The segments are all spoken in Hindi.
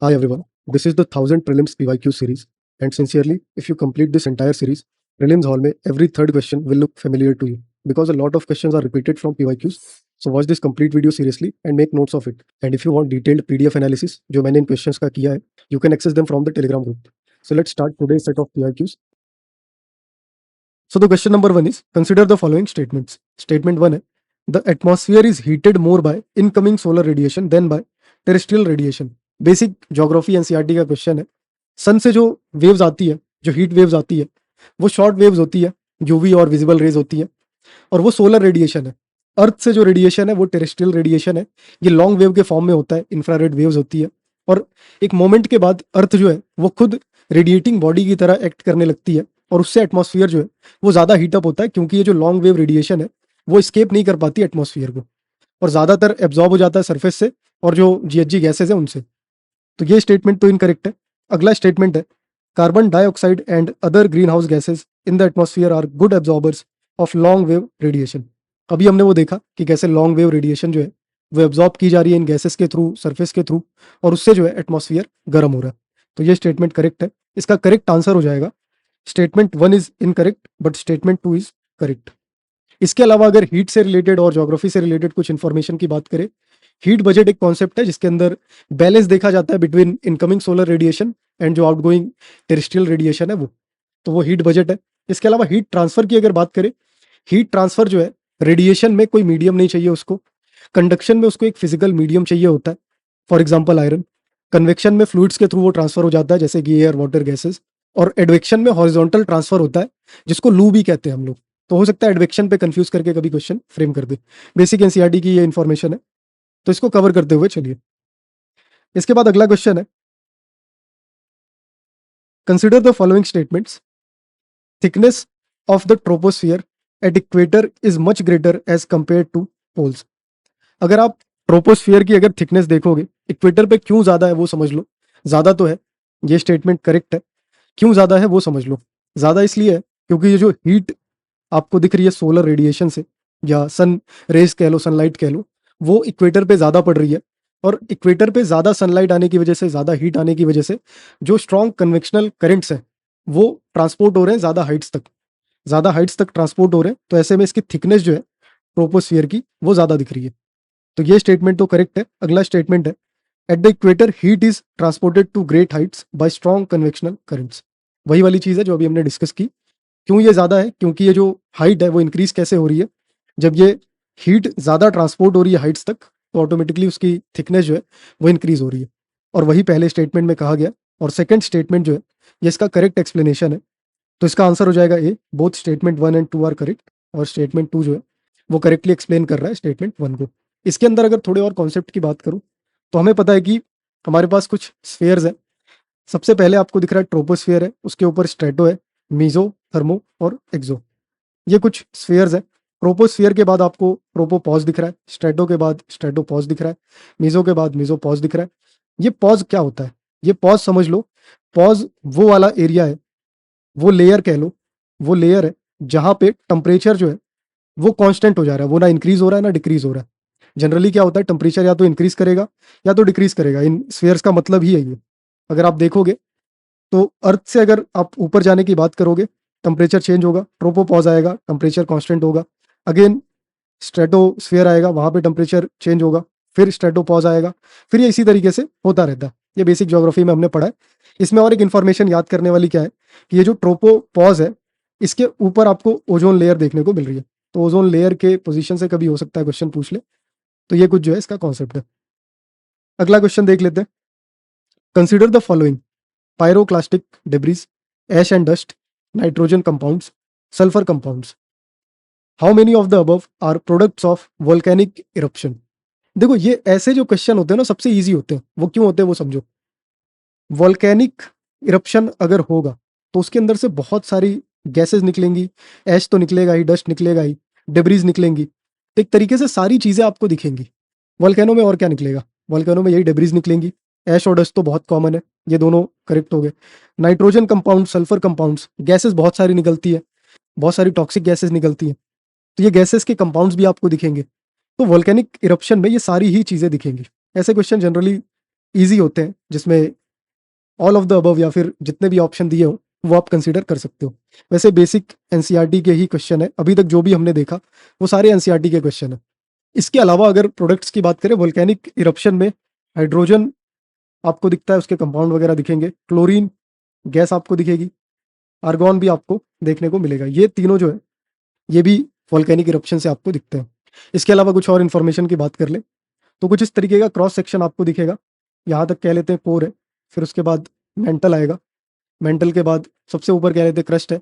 Hi everyone, this is the 1000 Prelims PYQ series, and sincerely, if you complete this entire series, Prelims Hall में every third question will look familiar to you because a lot of questions are repeated from PYQs. So watch this complete video seriously and make notes of it. And if you want detailed PDF analysis, जो मैंने इन questions का किया है, you can access them from the Telegram group. So let's start today's set of PYQs. So the question number 1 is, consider the following statements. Statement 1 है, the atmosphere is heated more by incoming solar radiation than by terrestrial radiation. Basic geography NCERT का क्वेश्चन है. सन से जो वेव्स आती है, जो हीट वेव्स आती है, वो शॉर्ट वेव्स होती है, यूवी और विजिबल रेज होती है, और वो सोलर रेडिएशन है. अर्थ से जो रेडिएशन है वो टेरेस्ट्रियल रेडिएशन है. ये लॉन्ग वेव के फॉर्म में होता है, इंफ्रारेड वेव्स होती है, और एक मोमेंट के बाद अर्थ जो है वो खुद रेडिएटिंग बॉडी की तरह एक्ट करने लगती है, और उससे एटमॉस्फेयर जो है वो ज़्यादा हीटअप होता है, क्योंकि ये जो लॉन्ग वेव रेडिएशन है वो स्केप नहीं कर पाती एटमॉस्फेयर को, और ज़्यादातर एब्जॉर्ब हो जाता है सरफेस से और जो जीएचजी गैसेज है उनसे. तो ये स्टेटमेंट तो इनकरेक्ट है. अगला स्टेटमेंट है, carbon dioxide and other green house gases in the atmosphere are good absorbers of long wave radiation. अभी हमने वो देखा कि कैसे लॉन्ग वेव रेडिएशन जो है वो एब्जॉर्ब की जा रही है इन गैसेस के थ्रू, सरफेस के थ्रू, और उससे जो है एटमॉस्फेयर गर्म हो रहा है. तो ये स्टेटमेंट करेक्ट है. इसका करेक्ट आंसर हो जाएगा statement 1 is incorrect but statement 2 is correct. इसके अलावा अगर हीट से रिलेटेड और ज्योग्राफी से रिलेटेड कुछ इन्फॉर्मेशन की बात करें, हीट बजट एक कॉन्सेप्ट है जिसके अंदर बैलेंस देखा जाता है between incoming solar radiation and जो आउटगोइंग टेरेस्ट्रियल रेडिएशन है वो, तो वो हीट बजट है. इसके अलावा हीट ट्रांसफर की अगर बात करें, हीट ट्रांसफर जो है, रेडिएशन में कोई मीडियम नहीं चाहिए उसको, कंडक्शन में उसको एक फिजिकल मीडियम चाहिए होता है, फॉर एग्जाम्पल आयरन. कन्वेक्शन में फ्लूइड्स के थ्रू वो ट्रांसफर हो जाता है जैसे कि एयर, वाटर, गैसेस, और एडवेक्शन में हॉरिजॉन्टल ट्रांसफर होता है जिसको लू भी कहते हैं हम लोग. तो हो सकता है एडवेक्शन पे कंफ्यूज करके कभी क्वेश्चन फ्रेम कर दे. बेसिक एनसीईआरटी की ये इन्फॉर्मेशन है, तो इसको कवर करते हुए चलिए. इसके बाद अगला क्वेश्चन है, consider the following statements. Thickness of the troposphere at equator is much greater as compare to poles. अगर आप ट्रोपोस्फियर की अगर थिकनेस देखोगे, इक्वेटर पे क्यों ज्यादा है वो समझ लो. ज्यादा तो है, ये स्टेटमेंट करेक्ट है. क्यों ज्यादा है वो समझ लो. ज्यादा इसलिए है क्योंकि ये जो हीट आपको दिख रही है सोलर रेडिएशन से, या सन रेज कह लो, सनलाइट कह लो, वो इक्वेटर पे ज़्यादा पड़ रही है. और इक्वेटर पे ज़्यादा सनलाइट आने की वजह से, ज़्यादा हीट आने की वजह से जो स्ट्रॉन्ग कन्वेक्शनल करंट्स हैं वो ट्रांसपोर्ट हो रहे हैं ज़्यादा हाइट्स तक, ज़्यादा हाइट्स तक ट्रांसपोर्ट हो रहे हैं. तो ऐसे में इसकी थिकनेस जो है ट्रोपोस्फियर की वो ज़्यादा दिख रही है. तो ये स्टेटमेंट तो करेक्ट है. अगला स्टेटमेंट है, at the equator heat is transported to great heights by strong convectional currents. वही वाली चीज़ है जो अभी हमने डिस्कस की. क्यों ये ज़्यादा है? क्योंकि ये जो हाइट है वो इंक्रीज कैसे हो रही है, जब ये हीट ज़्यादा ट्रांसपोर्ट हो रही है हाइट्स तक, तो ऑटोमेटिकली उसकी थिकनेस जो है वो इंक्रीज हो रही है. और वही पहले स्टेटमेंट में कहा गया. और सेकंड स्टेटमेंट जो है ये इसका करेक्ट एक्सप्लेनेशन है. तो इसका आंसर हो जाएगा A. Both statement 1 and 2 are correct, और स्टेटमेंट 2 जो है वो करेक्टली एक्सप्लेन कर रहा है स्टेटमेंट 1 को. इसके अंदर अगर थोड़े और कॉन्सेप्ट की बात करूँ, तो हमें पता है कि हमारे पास कुछ स्फेयर्स हैं. सबसे पहले आपको दिख रहा है ट्रोपोस्फियर है, उसके ऊपर स्ट्रेटो है, मीजो, थर्मो और एक्सो. ये कुछ स्फेयर्स है. ट्रोपोस्फियर के बाद आपको ट्रोपोपॉज दिख रहा है, स्ट्रेटो के बाद स्ट्रेटोपॉज दिख रहा है, मीजो के बाद मीजोपॉज दिख रहा है. ये पॉज क्या होता है? ये पॉज समझ लो, पॉज वो वाला एरिया है, वो लेयर कह लो, वो लेयर है जहाँ पे टेम्परेचर जो है वो कांस्टेंट हो जा रहा है, वो ना इंक्रीज हो रहा है ना डिक्रीज हो रहा है. जनरली क्या होता है, टेम्परेचर या तो इंक्रीज करेगा या तो डिक्रीज करेगा. इन स्फेयर्स का मतलब ही है ये. अगर आप देखोगे तो अर्थ से अगर आप ऊपर जाने की बात करोगे, टेम्परेचर चेंज होगा, ट्रोपोपॉज आएगा, टेम्परेचर कांस्टेंट होगा. अगेन स्ट्रेटोस्फेयर आएगा, वहां पे टेम्परेचर चेंज होगा, फिर स्ट्रेटोपॉज आएगा, फिर ये इसी तरीके से होता रहता है. ये बेसिक ज्योग्राफी में हमने पढ़ा है. इसमें और एक इन्फॉर्मेशन याद करने वाली क्या है कि ये जो ट्रोपोपॉज है, इसके ऊपर आपको ओजोन लेयर देखने को मिल रही है. तो ओजोन लेयर के पोजीशन से कभी हो सकता है क्वेश्चन पूछ ले. तो ये कुछ जो है इसका कॉन्सेप्ट है. अगला क्वेश्चन देख लेते हैं. Consider the following: pyroclastic debris, ash and dust, nitrogen compounds, sulfur compounds. How many of the above are products of volcanic eruption? देखो, ये ऐसे जो क्वेश्चन होते हैं ना सबसे इजी होते हैं. वो क्यों होते हैं वो समझो. वॉल्केनिक इरप्शन अगर होगा तो उसके अंदर से बहुत सारी गैसेस निकलेंगी. ऐश तो निकलेगा ही, डस्ट निकलेगा ही, डेब्रीज निकलेंगी. तो एक तरीके से सारी चीजें आपको दिखेंगी. वॉल्केनो में और क्या निकलेगा? वॉल्केनो में यही डेब्रीज निकलेंगी. ऐश और डस्ट तो बहुत कॉमन है, ये दोनों करेक्ट हो गए. Nitrogen compound, sulphur compounds, gases बहुत सारी निकलती है, बहुत सारी टॉक्सिक गैसेस निकलती हैं. तो ये गैसेस के कंपाउंड्स भी आपको दिखेंगे. तो वॉल्केनिक इरप्शन में ये सारी ही चीजें दिखेंगी. ऐसे क्वेश्चन जनरली ईजी होते हैं, जिसमें ऑल ऑफ द अबव या फिर जितने भी ऑप्शन दिए हो वो आप कंसीडर कर सकते हो। वैसे बेसिक एनसीईआरटी के ही क्वेश्चन है, अभी तक जो भी हमने देखा वो सारे एनसीईआरटी के क्वेश्चन है। इसके अलावा अगर प्रोडक्ट्स की बात करें, वोल्केनिक इरप्शन में हाइड्रोजन आपको दिखता है, उसके कंपाउंड वगैरह दिखेंगे, क्लोरीन गैस आपको दिखेगी, आर्गॉन भी आपको देखने को मिलेगा। ये तीनों जो है ये भी वोल्केनिक इरप्शन से आपको दिखते हैं। इसके अलावा कुछ और इन्फॉर्मेशन की बात कर ले तो कुछ इस तरीके का क्रॉस सेक्शन आपको दिखेगा। यहाँ तक कह लेते हैं कोर है, फिर उसके बाद मेंटल आएगा, मेंटल के बाद सबसे ऊपर कह लेते हैं क्रस्ट है,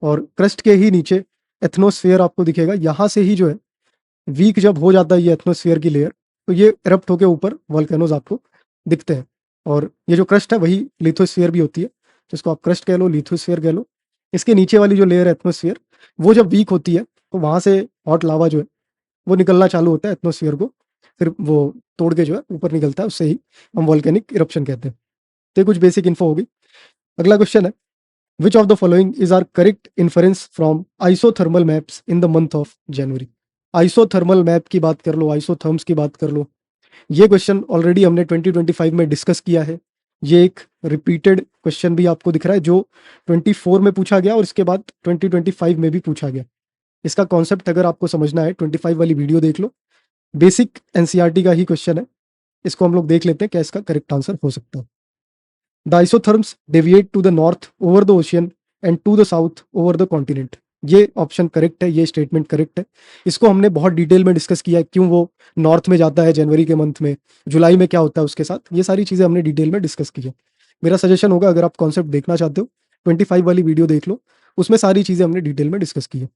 और क्रस्ट के ही नीचे एथनोस्फेयर आपको दिखेगा। यहाँ से ही जो है वीक जब हो जाता है ये एटमॉस्फेयर की लेयर, तो ये इरप्ट होके ऊपर वॉल्केनोज आपको दिखते हैं। और ये जो क्रस्ट है वही लिथोस्फीयर भी होती है, जिसको आप क्रस्ट कह लो, लिथोस्फीयर कह लो। इसके नीचे वाली जो लेयर है एटमॉस्फेयर, वो जब वीक होती है तो वहां से हॉट लावा जो है वो निकलना चालू होता है एटमॉस्फेयर को, फिर वो तोड़ के जो है ऊपर निकलता है, उससे ही हम वॉल्केनिक इरप्शन कहते हैं। तो ये कुछ बेसिक इन्फो होगी। अगला क्वेश्चन है, which of the following is are correct inference from isothermal maps in the month of January. Isothermal map की बात कर लो, आइसोथर्म्स की बात कर लो, ये क्वेश्चन ऑलरेडी हमने 2025 में डिस्कस किया है। ये एक रिपीटेड क्वेश्चन भी आपको दिख रहा है जो 24 में पूछा गया और इसके बाद 2025 में भी पूछा गया। इसका कॉन्सेप्ट अगर आपको समझना है 25 वाली वीडियो देख लो, बेसिक एनसीईआरटी का ही क्वेश्चन है। इसको हम लोग देख लेते हैं क्या इसका करेक्ट आंसर हो सकता है। The isotherms deviate to the north over the ocean and to the south over the continent. ये ऑप्शन करेक्ट है, ये स्टेटमेंट करेक्ट है। इसको हमने बहुत डिटेल में डिस्कस किया है, क्यों वो नॉर्थ में जाता है जनवरी के मंथ में, जुलाई में क्या होता है उसके साथ, ये सारी चीज़ें हमने डिटेल में डिस्कस की है। मेरा सजेशन होगा अगर आप कॉन्सेप्ट देखना चाहते हो 25 वाली वीडियो देख लो, उसमें सारी चीज़ें हमने डिटेल में डिस्कस की है।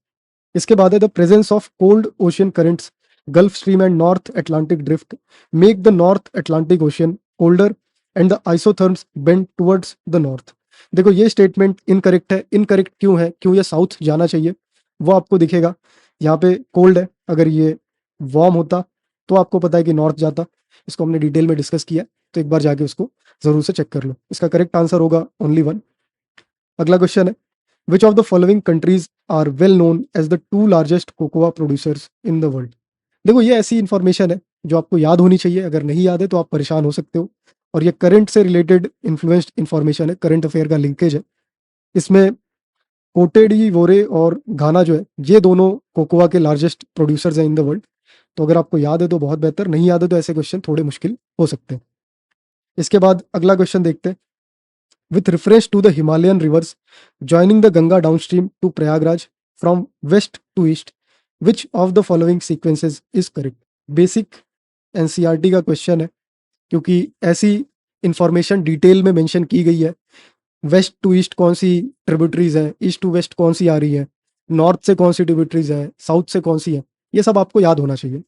इसके बाद है the presence of cold ocean currents, gulf stream and north Atlantic drift make the north Atlantic ocean colder and the isotherms bend towards the north. देखो ये स्टेटमेंट इनकरेक्ट है। इनकरेक्ट क्यों है, क्यों ये साउथ जाना चाहिए, वो आपको दिखेगा। यहाँ पे कोल्ड है, अगर ये वार्म होता तो आपको पता है कि नॉर्थ जाता। इसको हमने डिटेल में डिस्कस किया, तो एक बार जाके उसको जरूर से चेक कर लो। इसका करेक्ट आंसर होगा ओनली वन। अगला क्वेश्चन है, which of the following countries are well known as the two largest cocoa producers in the world. देखो ये ऐसी इंफॉर्मेशन है जो आपको याद होनी चाहिए, अगर नहीं याद है तो आप परेशान हो सकते हो। और ये करंट से रिलेटेड इन्फ्लुएंस्ड इंफॉर्मेशन है, करंट अफेयर का लिंकेज है। इसमें कोटेडी वोरे और घाना जो है ये दोनों कोकोआ के लार्जेस्ट प्रोड्यूसर्स हैं इन द वर्ल्ड। तो अगर आपको याद है तो बहुत बेहतर, नहीं याद है तो ऐसे क्वेश्चन थोड़े मुश्किल हो सकते हैं। इसके बाद अगला क्वेश्चन देखते हैं, with reference to the Himalayan rivers joining the Ganga downstream to Prayagraj from west to east, which of the following sequences is correct? Basic NCERT का क्वेश्चन है, क्योंकि ऐसी इंफॉर्मेशन डिटेल में मेंशन की गई है। वेस्ट टू ईस्ट कौन सी ट्रिब्यूटरीज है, ईस्ट टू वेस्ट कौन सी आ रही है, नॉर्थ से कौन सी ट्रिब्यूटरीज है, साउथ से कौन सी है, ये सब आपको याद होना चाहिए।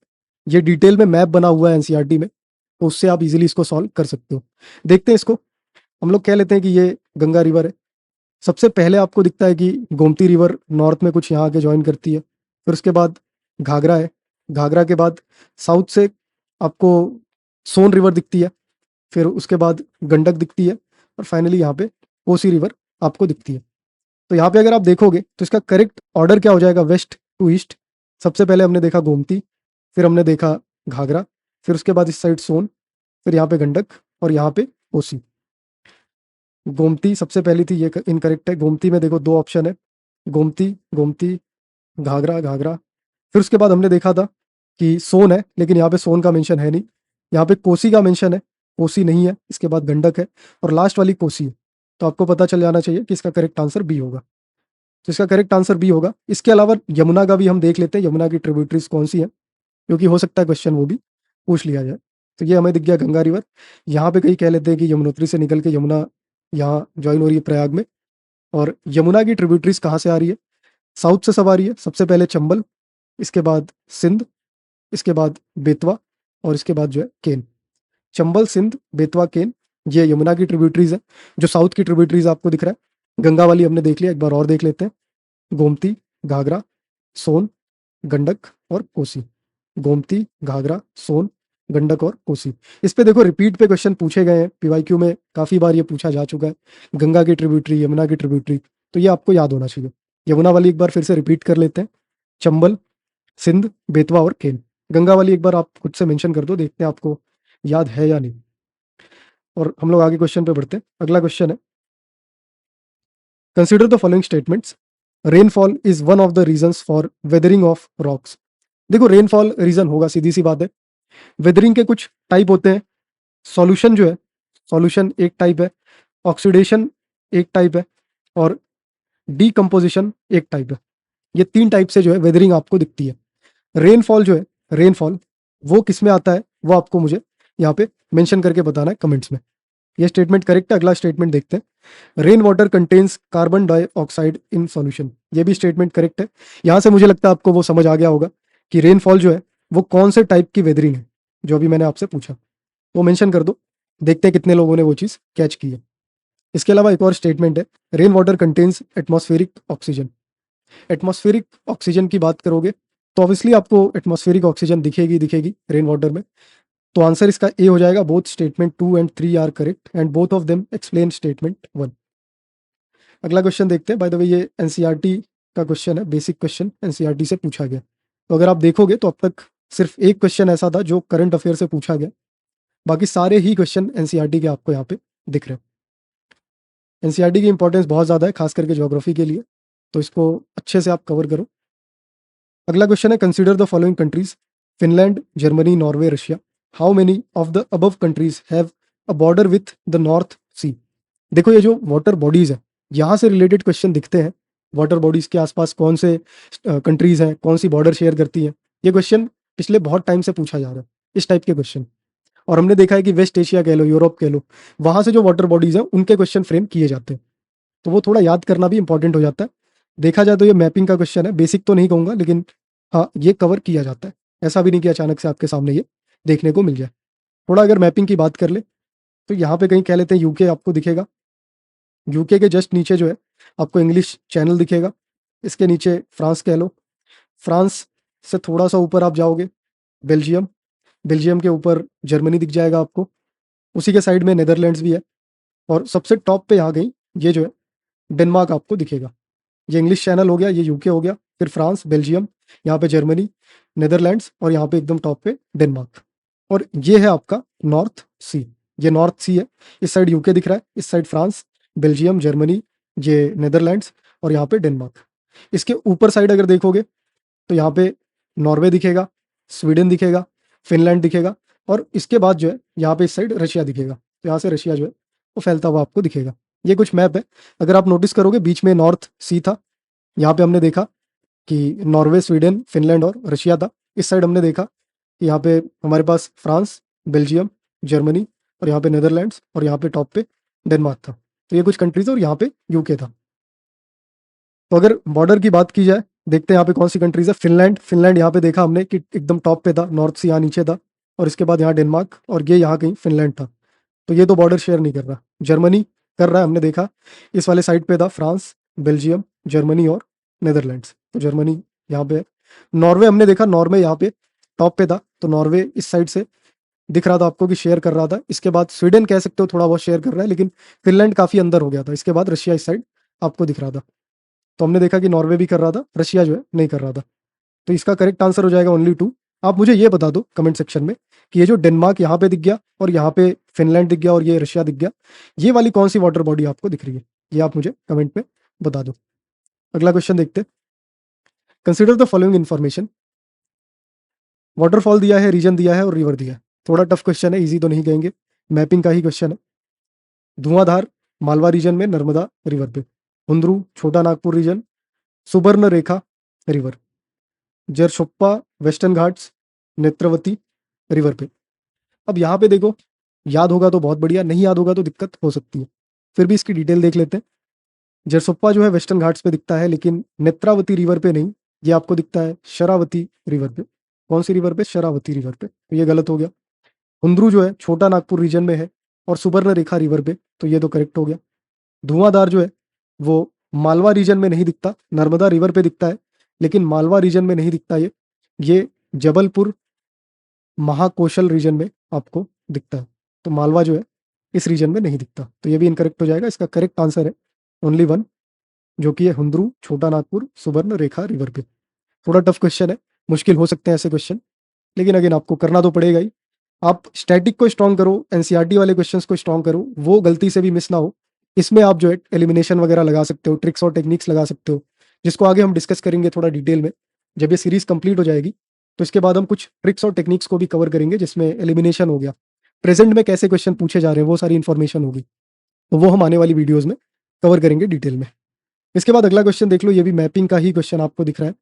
ये डिटेल में मैप बना हुआ है एनसीईआरटी में, तो उससे आप इजीली इसको सॉल्व कर सकते हो। देखते हैं इसको। हम लोग कह लेते हैं कि ये गंगा रिवर है। सबसे पहले आपको दिखता है कि गोमती रिवर नॉर्थ में कुछ यहाँ आके ज्वाइन करती है, फिर उसके बाद घाघरा है, घाघरा के बाद साउथ से आपको सोन रिवर दिखती है, फिर उसके बाद गंडक दिखती है, और फाइनली यहाँ पे कोसी रिवर आपको दिखती है। तो यहाँ पे अगर आप देखोगे तो इसका करेक्ट ऑर्डर क्या हो जाएगा, वेस्ट टू ईस्ट। सबसे पहले हमने देखा गोमती, फिर हमने देखा घाघरा, फिर उसके बाद इस साइड सोन, फिर यहाँ पे गंडक, और यहाँ पे कोसी। गोमती सबसे पहली थी, ये इनकरेक्ट है। गोमती में देखो दो ऑप्शन है, गोमती गोमती, घाघरा घाघरा। फिर उसके बाद हमने देखा था कि सोन है, लेकिन यहाँ पे सोन का मेंशन है नहीं। यहाँ पे कोसी का मेंशन है, कोसी नहीं है। इसके बाद गंडक है, और लास्ट वाली कोसी है। तो आपको पता चल जाना चाहिए कि इसका करेक्ट आंसर बी होगा। तो इसका करेक्ट आंसर बी होगा। इसके अलावा यमुना का भी हम देख लेते हैं, यमुना की ट्रिब्यूटरीज कौन सी है, क्योंकि हो सकता है क्वेश्चन वो भी पूछ लिया जाए। तो ये हमें दिख गया गंगा रिवर। यहाँ पे कई कह लेते हैं कि यमुनोत्री से निकल के यमुना यहाँ ज्वाइन हो रही है प्रयाग में। और यमुना की ट्रिब्यूटरीज कहाँ से आ रही है, साउथ से सब आ रही है। सबसे पहले चंबल, इसके बाद सिंध, इसके बाद बेतवा, और इसके बाद जो है केन। चंबल, सिंध, बेतवा, केन, ये यमुना की ट्रिब्यूटरीज है। जो साउथ की ट्रिब्यूटरीज आपको दिख रहा है, गंगा वाली हमने देख लिया, एक बार और देख लेते हैं। गोमती, घाघरा, सोन, गंडक और कोसी। गोमती, घाघरा, सोन, गंडक और कोसी। इस पे देखो रिपीट पे क्वेश्चन पूछे गए हैं, पीवाईक्यू में काफी बार ये पूछा जा चुका है, गंगा की ट्रिब्यूटरी, यमुना की ट्रिब्यूटरी। तो ये आपको याद होना चाहिए। यमुना वाली एक बार फिर से रिपीट कर लेते हैं, चंबल, सिंध, बेतवा और केन। गंगा वाली एक बार आप खुद से मेंशन कर दो, देखते हैं आपको याद है या नहीं। और हम लोग आगे क्वेश्चन पे बढ़ते हैं। अगला क्वेश्चन है, consider the following statements, rainfall is one of the reasons for weathering of rocks. देखो रेनफॉल रीजन होगा, सीधी सी बात है। वेदरिंग के कुछ टाइप होते हैं। सॉल्यूशन जो है, सॉल्यूशन एक टाइप है, ऑक्सीडेशन एक टाइप है, और डीकम्पोजिशन एक टाइप है। ये 3 टाइप से जो है वेदरिंग आपको दिखती है। रेनफॉल जो है, रेनफॉल वो किस में आता है, वो आपको मुझे यहाँ पे मेंशन करके बताना है कमेंट्स में। ये स्टेटमेंट करेक्ट है। अगला स्टेटमेंट देखते हैं, rain water contains carbon dioxide in solution. ये भी स्टेटमेंट करेक्ट है। यहाँ से मुझे लगता है आपको वो समझ आ गया होगा कि रेनफॉल जो है वो कौन से टाइप की वेदरिंग है, जो अभी मैंने आपसे पूछा वो मेंशन कर दो। देखते हैं कितने लोगों ने वो चीज़ कैच की है। इसके अलावा एक और स्टेटमेंट है, rain water contains atmospheric oxygen. Atmospheric oxygen की बात करोगे तो ऑब्वियसली आपको एटमॉस्फेरिक ऑक्सीजन दिखेगी दिखेगी रेन वाटर में। तो आंसर इसका ए हो जाएगा। Both statement 2 and 3 are correct and both of them explain statement 1। अगला क्वेश्चन देखते हैं। बाय द वे ये एनसीईआरटी का क्वेश्चन है, बेसिक क्वेश्चन एनसीईआरटी से पूछा गया। तो अगर आप देखोगे तो अब तक सिर्फ एक क्वेश्चन ऐसा था जो करंट अफेयर से पूछा गया, बाकी सारे ही क्वेश्चन एनसीईआरटी के आपको यहाँ पे दिख रहे हैं। एनसीईआरटी की इंपॉर्टेंस बहुत ज़्यादा है, खास करके ज्योग्राफी के लिए, तो इसको अच्छे से आप कवर करो। अगला क्वेश्चन है, consider the following countries, Finland, Germany, Norway, Russia. How many of the above countries have a border with the North Sea. देखो ये जो वाटर बॉडीज है, यहाँ से रिलेटेड क्वेश्चन दिखते हैं। वाटर बॉडीज के आसपास कौन से कंट्रीज हैं, कौन सी बॉर्डर शेयर करती हैं, ये क्वेश्चन पिछले बहुत टाइम से पूछा जा रहा है, इस टाइप के क्वेश्चन। और हमने देखा है कि वेस्ट एशिया कह लो, यूरोप कह लो, वहाँ से जो वाटर बॉडीज हैं उनके क्वेश्चन फ्रेम किए जाते हैं। तो वो थोड़ा याद करना भी इंपॉर्टेंट हो जाता है। देखा जाए तो ये मैपिंग का क्वेश्चन है, बेसिक तो नहीं कहूँगा, लेकिन हाँ ये कवर किया जाता है। ऐसा भी नहीं कि अचानक से आपके सामने ये देखने को मिल जाए। थोड़ा अगर मैपिंग की बात कर ले तो यहाँ पे कहीं कह लेते हैं यूके आपको दिखेगा। यूके के जस्ट नीचे जो है आपको इंग्लिश चैनल दिखेगा। इसके नीचे फ्रांस कह लो। फ्रांस से थोड़ा सा ऊपर आप जाओगे, बेल्जियम। बेल्जियम के ऊपर जर्मनी दिख जाएगा आपको। उसी के साइड में नेदरलैंड्स भी है। और सबसे टॉप पे यहाँ गई ये जो है डेनमार्क आपको दिखेगा। ये इंग्लिश चैनल हो गया, ये यूके हो गया, फिर फ्रांस, बेल्जियम, यहाँ पे जर्मनी, नेदरलैंड्स, और यहाँ पे एकदम टॉप पे डेनमार्क। और ये है आपका नॉर्थ सी। ये नॉर्थ सी है। इस साइड यूके दिख रहा है, इस साइड फ्रांस, बेल्जियम, जर्मनी, ये नेदरलैंड्स, और यहाँ पे डेनमार्क। इसके ऊपर साइड अगर देखोगे तो यहाँ पे नॉर्वे दिखेगा, स्वीडन दिखेगा, फिनलैंड दिखेगा, और इसके बाद जो है यहाँ पे इस साइड रशिया दिखेगा। तो यहाँ से रशिया जो है वो फैलता हुआ आपको दिखेगा। ये कुछ मैप है। अगर आप नोटिस करोगे बीच में नॉर्थ सी था, यहाँ पे हमने देखा कि नॉर्वे, स्वीडन, फिनलैंड और रशिया था। इस साइड हमने देखा कि यहाँ पे हमारे पास फ्रांस, बेल्जियम, जर्मनी, और यहाँ पे नेदरलैंड्स, और यहाँ पे टॉप पे डेनमार्क था। तो ये कुछ कंट्रीज और यहाँ पे यूके था। तो अगर बॉर्डर की बात की जाए, देखते हैं यहाँ पे कौन सी कंट्रीज है। फिनलैंड, फिनलैंड यहाँ पे देखा हमने कि एकदम टॉप पे था, नॉर्थ से यहाँ नीचे था, और इसके बाद यहाँ डेनमार्क, और ये यहाँ कहीं फिनलैंड था। तो ये तो बॉर्डर शेयर नहीं कर रहा। जर्मनी कर रहा है, हमने देखा इस वाले साइड पे था फ्रांस, बेल्जियम, जर्मनी और नेदरलैंड्स। तो जर्मनी यहाँ पे है। नॉर्वे हमने देखा, नॉर्वे यहाँ पे टॉप पे था, तो नॉर्वे इस साइड से दिख रहा था आपको कि शेयर कर रहा था। इसके बाद स्वीडन कह सकते हो थोड़ा बहुत शेयर कर रहा है, लेकिन फिनलैंड काफी अंदर हो गया था। इसके बाद रशिया इस साइड आपको दिख रहा था। तो हमने देखा कि नॉर्वे भी कर रहा था, रशिया जो है नहीं कर रहा था। तो इसका करेक्ट आंसर हो जाएगा ओनली 2। आप मुझे ये बता दो कमेंट सेक्शन में कि ये जो डेनमार्क यहाँ पे दिख गया और यहाँ पे फिनलैंड दिख गया और ये रशिया दिख गया, ये वाली कौन सी वाटर बॉडी आपको दिख रही है, ये आप मुझे कमेंट में बता दो। अगला क्वेश्चन देखते हैं, consider the following information. Waterfall दिया है, रीजन दिया है और रिवर दिया है। थोड़ा टफ क्वेश्चन है, इजी तो नहीं कहेंगे, मैपिंग का ही क्वेश्चन है। धुआंधार मालवा रीजन में नर्मदा रिवर पे, Hundru Chota Nagpur region, Subarnarekha river, Gersoppa Western Ghats, Netravati river पे। अब यहाँ पे देखो, याद होगा तो बहुत बढ़िया, नहीं याद होगा तो दिक्कत हो सकती है। फिर भी इसकी डिटेल देख लेते हैं। जरसोप्पा जो है वेस्टर्न घाट्स पे दिखता है, लेकिन नेत्रावती रिवर पे नहीं। ये आपको दिखता है शरावती रिवर पे। कौन सी रिवर पे? शरावती रिवर पे। तो ये गलत हो गया। हुंद्रू जो है छोटा नागपुर रीजन में है और सुबर्ण रेखा रिवर पे, तो ये तो करेक्ट हो गया। धुआंधार जो है वो मालवा रीजन में नहीं दिखता, नर्मदा रिवर पे दिखता है, लेकिन मालवा रीजन में नहीं दिखता। ये जबलपुर महाकोशल रीजन में आपको दिखता है। तो मालवा जो है इस रीजन में नहीं दिखता, तो ये भी इनकरेक्ट हो जाएगा। इसका करेक्ट आंसर है ओनली 1, जो कि है हुंद्रू छोटा नागपुर सुबर्ण रेखा रिवर पे। थोड़ा टफ क्वेश्चन है, मुश्किल हो सकते हैं ऐसे क्वेश्चन, लेकिन अगेन आपको करना तो पड़ेगा ही। आप स्टैटिक को स्ट्रॉन्ग करो, एनसीईआरटी वाले क्वेश्चंस को स्ट्रॉन्ग करो, वो गलती से भी मिस ना हो। इसमें आप जो है एलिमिनेशन वगैरह लगा सकते हो, ट्रिक्स और टेक्निक्स लगा सकते हो, जिसको आगे हम डिस्कस करेंगे थोड़ा डिटेल में। जब ये सीरीज कंप्लीट हो जाएगी तो इसके बाद हम कुछ ट्रिक्स और टेक्निक्स को भी कवर करेंगे, जिसमें एलिमिनेशन हो गया, प्रेजेंट में कैसे क्वेश्चन पूछे जा रहे हैं, वो सारी इन्फॉर्मेशन होगी। तो वो हम आने वाली वीडियोज में कवर करेंगे डिटेल में। इसके बाद अगला क्वेश्चन देख लो, ये भी मैपिंग का ही क्वेश्चन आपको दिख रहा है।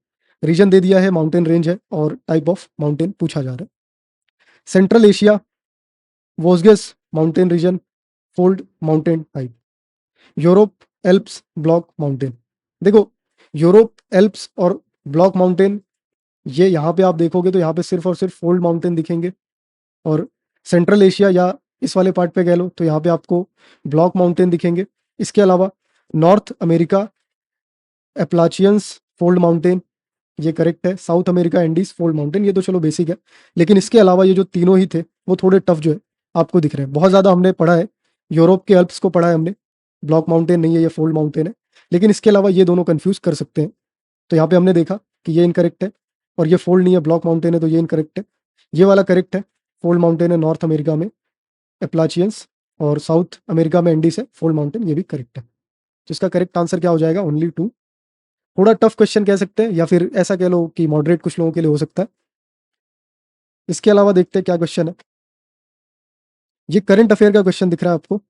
रीजन दे दिया है, माउंटेन रेंज है, और टाइप ऑफ माउंटेन पूछा जा रहा है। सेंट्रल एशिया, वोस्गस mountain region, fold mountain type. Europe Alps block mountain. देखो, यूरोप एल्प्स और ब्लॉक माउंटेन, ये यहाँ पे आप देखोगे तो यहाँ पे सिर्फ और सिर्फ फोल्ड माउंटेन दिखेंगे। और सेंट्रल एशिया या इस वाले पार्ट पे कह लो तो यहाँ पे आपको ब्लॉक माउंटेन दिखेंगे। इसके अलावा नॉर्थ अमेरिका एप्लाचियंस फोल्ड माउंटेन, ये करेक्ट है। South America Andes fold mountain, ये तो चलो बेसिक है। लेकिन इसके अलावा ये जो तीनों ही थे वो थोड़े टफ जो है आपको दिख रहे हैं। बहुत ज़्यादा हमने पढ़ा है, यूरोप के अल्प्स को पढ़ा है हमने, ब्लॉक माउंटेन नहीं है, ये फोल्ड माउंटेन है। लेकिन इसके अलावा ये दोनों कंफ्यूज कर सकते हैं। तो यहाँ पे हमने देखा कि ये इनकरेक्ट है, और ये फोल्ड नहीं है, ब्लॉक माउंटेन है, तो ये इनकरेक्ट है। ये वाला करेक्ट है, फोल्ड माउंटेन है नॉर्थ अमेरिका में एप्लाचियंस, और साउथ अमेरिका में एंडीज है फोल्ड माउंटेन, ये भी करेक्ट है। तो इसका करेक्ट आंसर क्या हो जाएगा? ओनली 2। थोड़ा टफ क्वेश्चन कह सकते हैं, या फिर ऐसा कह लो कि मॉडरेट कुछ लोगों के लिए हो सकता है। इसके अलावा देखते हैं क्या क्वेश्चन है। ये करंट अफेयर का क्वेश्चन दिख रहा है आपको।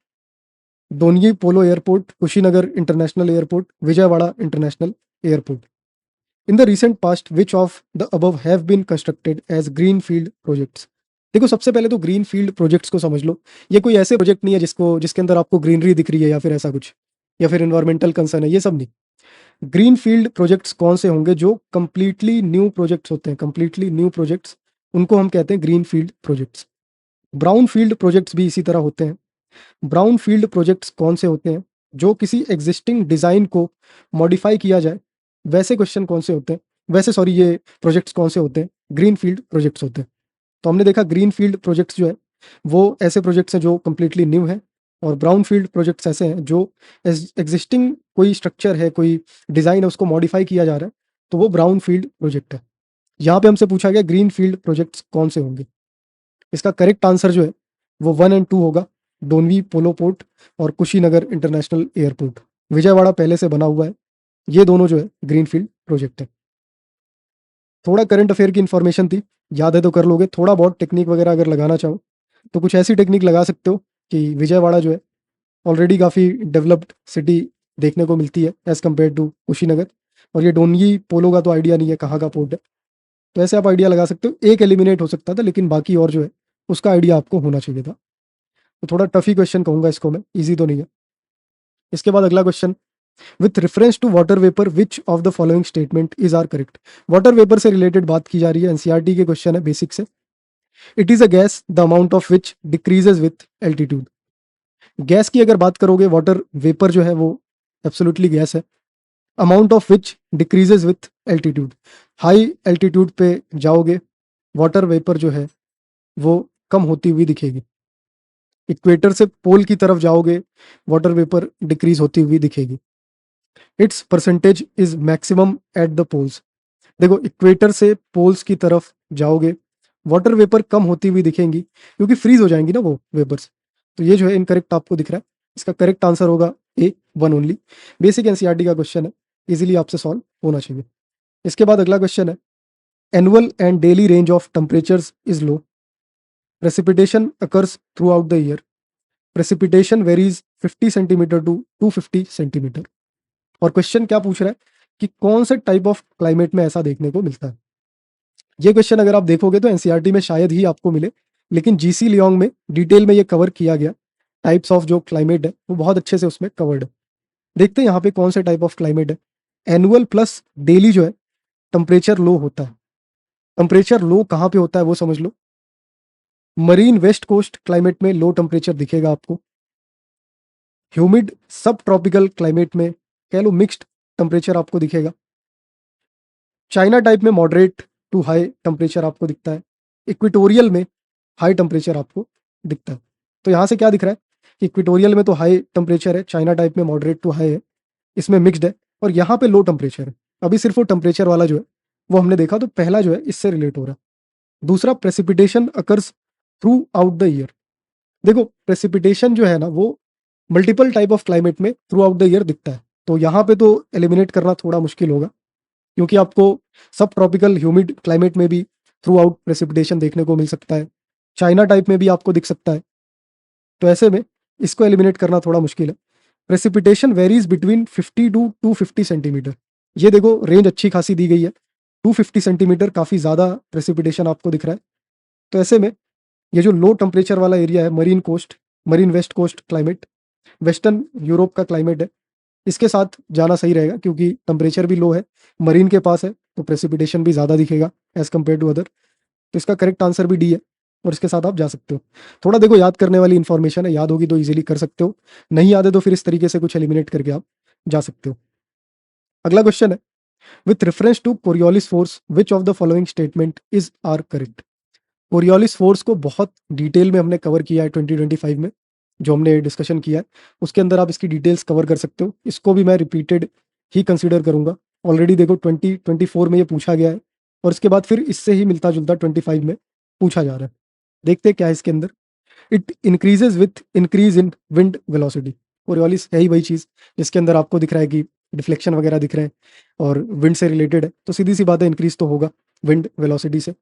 Donyi Polo airport, Kushinagar international airport, Vijayawada international airport. In the recent past which of the above have been constructed as green field projects. देखो, सबसे पहले तो ग्रीन फील्ड प्रोजेक्ट्स को समझ लो। ये कोई ऐसे प्रोजेक्ट नहीं है जिसके अंदर आपको ग्रीनरी दिख रही है या फिर ऐसा कुछ, या फिर इन्वायरमेंटल कंसर्न है, ये सब नहीं। ग्रीन फील्ड प्रोजेक्ट्स कौन से होंगे? जो कंप्लीटली न्यू प्रोजेक्ट्स होते हैं, कंप्लीटली न्यू प्रोजेक्ट्स, उनको हम कहते हैं green field projects. Brown field projects भी इसी तरह होते हैं। ब्राउन फील्ड प्रोजेक्ट्स कौन से होते हैं? जो किसी एग्जिस्टिंग डिजाइन को मॉडिफाई किया जाए, वैसे क्वेश्चन कौन से होते हैं, वैसे सॉरी ये प्रोजेक्ट्स कौन से होते हैं? ग्रीन फील्ड प्रोजेक्ट्स होते हैं। तो हमने देखा ग्रीन फील्ड प्रोजेक्ट्स जो है वो ऐसे प्रोजेक्ट्स हैं जो कंप्लीटली न्यू है, और ब्राउन फील्ड प्रोजेक्ट्स ऐसे हैं जो एग्जिस्टिंग कोई स्ट्रक्चर है, कोई डिजाइन है, उसको मॉडिफाई किया जा रहा है, तो वो ब्राउन फील्ड प्रोजेक्ट है। यहाँ पे हमसे पूछा गया ग्रीन फील्ड प्रोजेक्ट्स कौन से होंगे। इसका करेक्ट आंसर जो है वो 1 और 2 होगा, डोनवी पोलो पोर्ट और कुशीनगर इंटरनेशनल एयरपोर्ट। विजयवाड़ा पहले से बना हुआ है, ये दोनों जो है ग्रीन फील्ड प्रोजेक्ट है। थोड़ा करंट अफेयर की इन्फॉर्मेशन थी, याद है तो कर लोगे। थोड़ा बहुत टेक्निक वगैरह अगर लगाना चाहो तो कुछ ऐसी टेक्निक लगा सकते हो कि विजयवाड़ा जो है ऑलरेडी काफ़ी डेवलप्ड सिटी देखने को मिलती है एज़ कम्पेयर टू कुशीनगर। और ये डोनगी पोलो का तो आइडिया नहीं है कहाँ का पोर्ट है, तो ऐसे आप आइडिया लगा सकते हो। एक एलिमिनेट हो सकता था, लेकिन बाकी और जो है उसका आइडिया आपको होना चाहिए था। तो थोड़ा टफी क्वेश्चन कहूंगा इसको मैं, इजी तो नहीं है। इसके बाद अगला question, with reference to water vapour which of the following statement is are correct. Water vapour से रिलेटेड बात की जा रही है, एनसीईआरटी के क्वेश्चन है बेसिक से। It is a gas the amount of which decreases with altitude. Gas की अगर बात करोगे, वाटर वेपर जो है वो एब्सोल्युटली गैस है। Amount of which decreases with altitude, high altitude पे जाओगे वाटर वेपर जो है वो कम होती हुई दिखेगी। इक्वेटर से पोल की तरफ जाओगे, वाटर वेपर डिक्रीज होती हुई दिखेगी। Its percentage is maximum at the poles. देखो, इक्वेटर से पोल्स की तरफ जाओगे, वाटर वेपर कम होती हुई दिखेंगी क्योंकि फ्रीज हो जाएंगी ना वो वेपर्स। तो ये जो है इनकरेक्ट आपको दिख रहा है। इसका करेक्ट आंसर होगा ए, 1 ओनली। बेसिक एनसीईआरटी का क्वेश्चन है, इजीली आपसे सॉल्व होना चाहिए। इसके बाद अगला क्वेश्चन है, annual and daily range of temperatures is low, precipitation occurs throughout the year, precipitation varies 50 centimetre to 250 centimetre. और क्वेश्चन क्या पूछ रहा है कि कौन से टाइप ऑफ क्लाइमेट में ऐसा देखने को मिलता है। ये क्वेश्चन अगर आप देखोगे तो एनसीईआरटी में शायद ही आपको मिले, लेकिन जीसी लियोंग में डिटेल में ये कवर किया गया। टाइप्स ऑफ जो क्लाइमेट है वो बहुत अच्छे से उसमें कवर्ड है। देखते हैं यहाँ पे कौन से टाइप ऑफ क्लाइमेट है। एनुअल प्लस डेली जो है टेम्परेचर लो होता है। टेम्परेचर लो कहाँ पे होता है वो समझ लो। मरीन वेस्ट कोस्ट क्लाइमेट में लो टेम्परेचर दिखेगा आपको। ह्यूमिड सब ट्रॉपिकल क्लाइमेट में कह लो मिक्स्ड टेम्परेचर आपको दिखेगा। चाइना टाइप में मॉडरेट टू हाई टेम्परेचर आपको दिखता है। इक्वेटोरियल में हाई टेम्परेचर आपको दिखता है। तो यहाँ से क्या दिख रहा है कि इक्वेटोरियल में तो हाई टेम्परेचर है, चाइना टाइप में मॉडरेट टू हाई है, इसमें मिक्स्ड है, और यहाँ पे लो टेम्परेचर है। अभी सिर्फ वो टेम्परेचर वाला जो है वो हमने देखा, तो पहला जो है इससे रिलेट हो रहा है। दूसरा, precipitation occurs throughout the year. देखो प्रेसिपिटेशन जो है ना वो मल्टीपल टाइप ऑफ क्लाइमेट में थ्रू आउट द ईयर दिखता है, तो यहाँ पे तो एलिमिनेट करना थोड़ा मुश्किल होगा, क्योंकि आपको सब ट्रॉपिकल ह्यूमिड क्लाइमेट में भी थ्रू आउट प्रेसिपिटेशन देखने को मिल सकता है, चाइना टाइप में भी आपको दिख सकता है। तो ऐसे में इसको एलिमिनेट करना थोड़ा मुश्किल है। Precipitation varies between 50 to 250 centimetre. ये देखो रेंज अच्छी खासी दी गई है, 250 सेंटीमीटर काफ़ी ज़्यादा प्रेसिपिटेशन आपको दिख रहा है। तो ऐसे में ये जो लो टेम्परेचर वाला एरिया है, marine coast, marine west coast climate, western Europe का क्लाइमेट है, इसके साथ जाना सही रहेगा, क्योंकि टेम्परेचर भी लो है, मरीन के पास है, तो प्रेसिपिटेशन भी ज़्यादा दिखेगा एज कम्पेयर टू अदर। तो इसका करेक्ट आंसर भी डी है, और इसके साथ आप जा सकते हो। थोड़ा देखो याद करने वाली इंफॉर्मेशन है, याद होगी तो इजीली कर सकते हो, नहीं याद है तो फिर इस तरीके से कुछ एलिमिनेट करके आप जा सकते हो। अगला क्वेश्चन है, with reference to Coriolis force which of the following statement is are correct. Coriolis force को बहुत डिटेल में हमने कवर किया है 2025 में, जो हमने डिस्कशन किया है उसके अंदर आप इसकी डिटेल्स कवर कर सकते हो। इसको भी मैं रिपीटेड ही कंसीडर करूंगा। ऑलरेडी देखो 2024 में ये पूछा गया है, और इसके बाद फिर इससे ही मिलता जुलता 25 में पूछा जा रहा है। देखते हैं क्या है इसके अंदर। It increases with increase in wind velocity. Coriolis है ही वही चीज़ जिसके अंदर आपको दिख रहा है कि डिफ्लेक्शन वगैरह दिख रहे हैं और विंड से रिलेटेड है, तो सीधी सी बात है इंक्रीज तो होगा विंड वेलोसिटी से।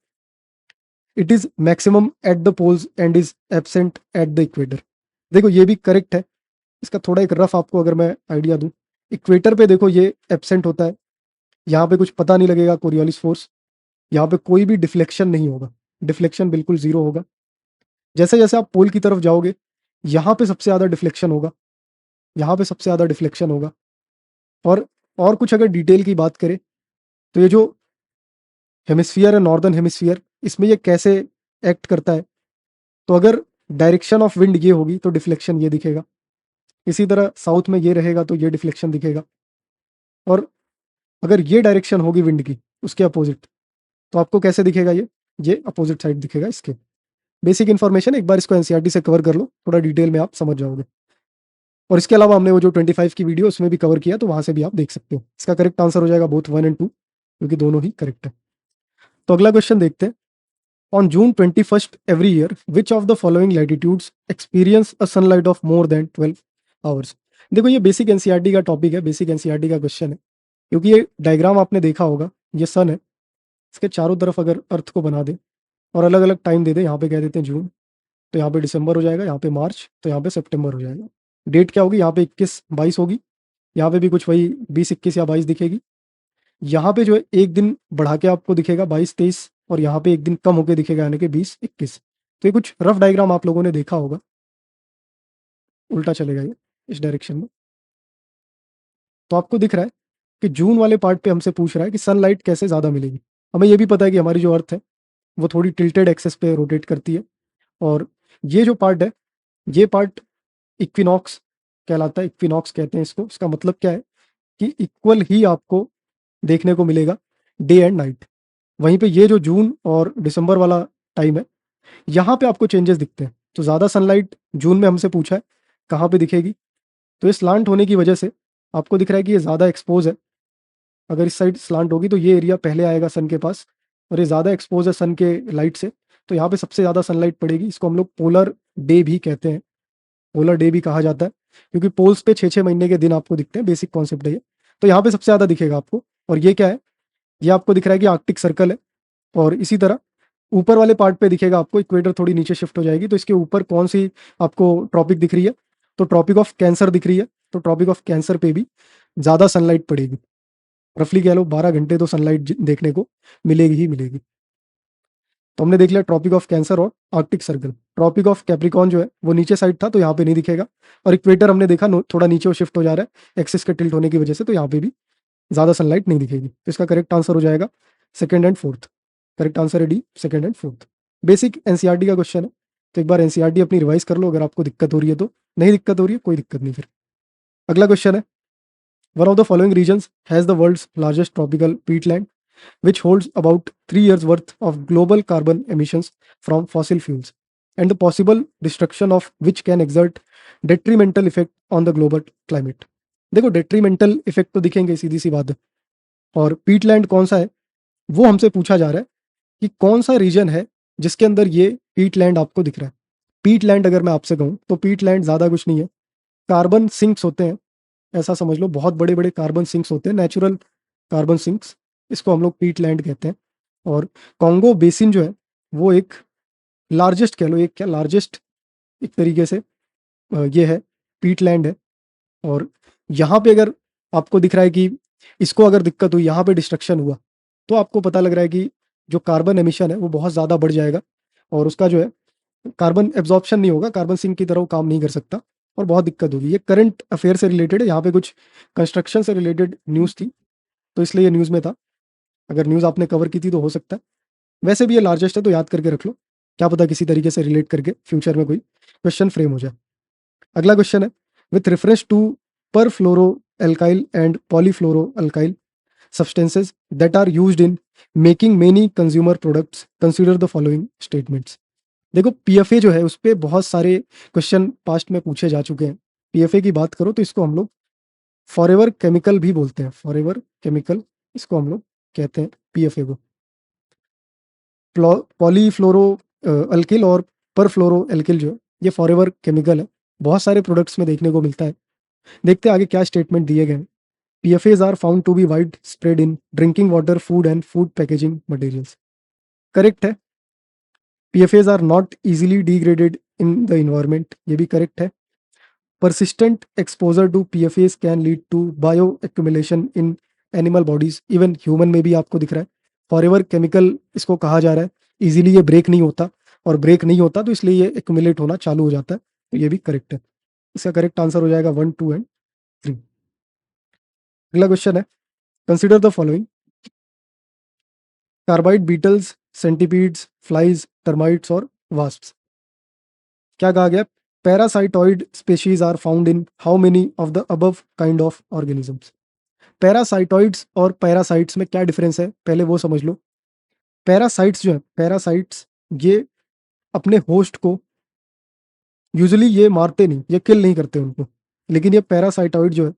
It is maximum at the poles and is absent at the equator. देखो ये भी करेक्ट है। इसका थोड़ा एक रफ आपको अगर मैं आइडिया दूं, इक्वेटर पे देखो ये एब्सेंट होता है, यहाँ पे कुछ पता नहीं लगेगा कोरियोलिस फोर्स, यहाँ पे कोई भी डिफ्लेक्शन नहीं होगा, डिफ्लेक्शन बिल्कुल जीरो होगा। जैसे जैसे आप पोल की तरफ जाओगे यहाँ पे सबसे ज़्यादा डिफ्लेक्शन होगा, यहाँ पे सबसे ज़्यादा डिफ्लेक्शन होगा। और कुछ अगर डिटेल की बात करें तो ये जो हेमिस्फीयर है, नॉर्दर्न हेमिस्फीयर, इसमें ये कैसे एक्ट करता है, तो अगर डायरेक्शन ऑफ विंड ये होगी तो डिफ्लेक्शन ये दिखेगा, इसी तरह साउथ में ये रहेगा तो ये डिफ्लेक्शन दिखेगा, और अगर ये डायरेक्शन होगी विंड की उसके अपोजिट, तो आपको कैसे दिखेगा, ये अपोजिट साइड दिखेगा इसके। बेसिक इन्फॉर्मेशन एक बार इसको एनसीईआरटी से कवर कर लो, थोड़ा डिटेल में आप समझ जाओगे। और इसके अलावा हमने वो जो 25 की वीडियो उसमें भी कवर किया, तो वहां से भी आप देख सकते हो। इसका करेक्ट आंसर हो जाएगा बोथ 1 एंड 2, क्योंकि दोनों ही करेक्ट है। तो अगला क्वेश्चन देखते हैं। On June 21 every year which of the following latitudes experience a sunlight of more than 12 hours. देखो ये बेसिक एनसीईआरटी का टॉपिक है, बेसिक एनसीईआरटी का क्वेश्चन है, क्योंकि ये डायग्राम आपने देखा होगा, ये सन है, इसके चारों तरफ अगर अर्थ को बना दे और अलग अलग टाइम दे दे, यहाँ पे कह देते हैं जून, तो यहाँ पे दिसंबर हो जाएगा, यहाँ पे मार्च, तो यहाँ पे सितंबर हो जाएगा। डेट क्या होगी, यहाँ पे 21-22 होगी, यहाँ पे भी कुछ वही 20-21 या 22 दिखेगी। यहाँ पे जो है एक दिन बढ़ा के आपको दिखेगा 22-23, और यहाँ पे एक दिन कम होके दिखेगा यानी कि 20-21। तो ये कुछ रफ डायग्राम आप लोगों ने देखा होगा, उल्टा चलेगा ये इस डायरेक्शन में। तो आपको दिख रहा है कि जून वाले पार्ट पे हमसे पूछ रहा है कि सनलाइट कैसे ज़्यादा मिलेगी। हमें ये भी पता है कि हमारी जो अर्थ है वो थोड़ी टिल्टेड एक्सेस पे रोटेट करती है, और ये जो पार्ट है ये पार्ट इक्विनॉक्स कहलाता है, इक्विनॉक्स कहते हैं इसको। इसका मतलब क्या है कि इक्वल ही आपको देखने को मिलेगा डे एंड नाइट। वहीं पे ये जो जून और दिसंबर वाला टाइम है, यहाँ पे आपको चेंजेस दिखते हैं। तो ज़्यादा सनलाइट जून में हमसे पूछा है कहाँ पे दिखेगी, तो ये स्लांट होने की वजह से आपको दिख रहा है कि ये ज़्यादा एक्सपोज है। अगर इस साइड स्लांट होगी तो ये एरिया पहले आएगा सन के पास, और ये ज़्यादा एक्सपोज है सन के लाइट से, तो यहाँ पे सबसे ज़्यादा सनलाइट पड़ेगी। इसको हम लोग पोलर डे भी कहते हैं, पोलर डे भी कहा जाता है, क्योंकि पोल्स पे 6-6 महीने के दिन आपको दिखते हैं। बेसिक कॉन्सेप्ट है ये। तो यहाँ पे सबसे ज़्यादा दिखेगा आपको। और ये क्या है, ये आपको दिख रहा है कि आर्कटिक सर्कल है, और इसी तरह ऊपर वाले पार्ट पे दिखेगा आपको इक्वेटर थोड़ी नीचे शिफ्ट हो जाएगी, तो इसके ऊपर कौन सी आपको ट्रॉपिक दिख रही है, तो ट्रॉपिक ऑफ कैंसर दिख रही है। तो ट्रॉपिक ऑफ कैंसर पे भी ज़्यादा सनलाइट पड़ेगी, रफली कह लो 12 घंटे तो सनलाइट देखने को मिलेगी ही मिलेगी। तो हमने देख लिया ट्रॉपिक ऑफ कैंसर और arctic circle. Tropic of capricorn जो है वो नीचे साइड था, तो यहाँ पे नहीं दिखेगा, और इक्वेटर हमने देखा थोड़ा नीचे वो शिफ्ट हो जा रहा है एक्सिस के टिल्ट होने की वजह से, तो यहाँ पे भी ज़्यादा सनलाइट नहीं दिखेगी। तो इसका करेक्ट आंसर हो जाएगा second and fourth. Correct answer है D, second and fourth. Basic NCERT का क्वेश्चन है, तो एक बार एनसीईआरटी अपनी रिवाइज कर लो अगर आपको दिक्कत हो रही है तो। नहीं दिक्कत हो रही है कोई दिक्कत नहीं। फिर अगला क्वेश्चन है, one of the following regions has the world's largest tropical peatland which holds about 3 years worth of global carbon emissions from fossil fuels and the possible destruction of which can exert detrimental effect on the global climate। देखो detrimental effect तो दिखेंगे, सीधी सी बात है। और पीटलैंड कौन सा है वो हमसे पूछा जा रहा है कि कौन सा रीजन है जिसके अंदर ये पीट लैंड आपको दिख रहा है। पीट लैंड अगर मैं आपसे कहूँ तो पीट लैंड ज़्यादा कुछ नहीं है, कार्बन सिंक्स होते हैं, ऐसा समझ लो, बहुत बड़े बड़े कार्बन सिंक्स होते हैं, नेचुरल कार्बन सिंक्स, इसको हम लोग पीट लैंड कहते हैं। और कॉन्गो बेसिन जो है वो एक लार्जेस्ट कह लो, एक क्या लार्जेस्ट एक तरीके से ये है, पीट लैंड है। और यहाँ पे अगर आपको दिख रहा है कि इसको अगर दिक्कत हुई, यहाँ पे डिस्ट्रक्शन हुआ, तो आपको पता लग रहा है कि जो कार्बन एमिशन है वो बहुत ज़्यादा बढ़ जाएगा और उसका जो है कार्बन एब्जॉर्प्शन नहीं होगा, कार्बन सिंक की तरह वो काम नहीं कर सकता और बहुत दिक्कत होगी। ये करंट अफेयर से रिलेटेड है, यहाँ पे कुछ कंस्ट्रक्शन से रिलेटेड न्यूज़ थी, तो इसलिए ये न्यूज़ में था। अगर न्यूज़ आपने कवर की थी तो हो सकता है। वैसे भी ये लार्जेस्ट है तो याद करके रख लो, क्या पता किसी तरीके से रिलेट करके फ्यूचर में कोई क्वेश्चन फ्रेम हो जाए। अगला क्वेश्चन है, with reference to perfluoroalkyl and polyfluoroalkyl substances that are used in making many consumer products, consider the following statements। देखो पीएफए जो है उस पर बहुत सारे क्वेश्चन पास्ट में पूछे जा चुके हैं। पीएफए की बात करो तो इसको हम लोग फॉरएवर केमिकल भी बोलते हैं, फॉरएवर केमिकल इसको हम लोग कहते हैं पीएफए को। पॉलीफ्लोरो अल्किल और परफ्लोरो एल्किल जो है ये फॉरएवर केमिकल है, बहुत सारे प्रोडक्ट्स में देखने को मिलता है। देखते हैं आगे क्या स्टेटमेंट दिए गए हैं। PFAs are found to be widespread in drinking water, food and food packaging materials। Correct है। PFAs are not easily degraded in the environment, ये भी करेक्ट है। Persistent exposure to PFAs can lead to bioaccumulation in animal bodies, even human में भी आपको दिख रहा है। फॉरएवर केमिकल इसको कहा जा रहा है, इजीली ये ब्रेक नहीं होता, और ब्रेक नहीं होता तो इसलिए ये एक्यूमुलेट होना चालू हो जाता है, तो ये भी करेक्ट है। इसका करेक्ट आंसर हो जाएगा 1, 2 एंड 3। अगला क्वेश्चन है, consider the following. Carabid beetles, centipedes, flies, termites और वास्प्स। क्या कहा गया? Parasitoid species are found in how many of the above kind of organisms. Parasitoids और पैरासाइट्स में क्या डिफरेंस है, पहले वो समझ लो। पैरासाइट्स जो है, पैरासाइट्स ये अपने होस्ट को यूजुअली ये मारते नहीं, ये किल नहीं करते उनको, लेकिन ये पैरासाइटॉइड जो है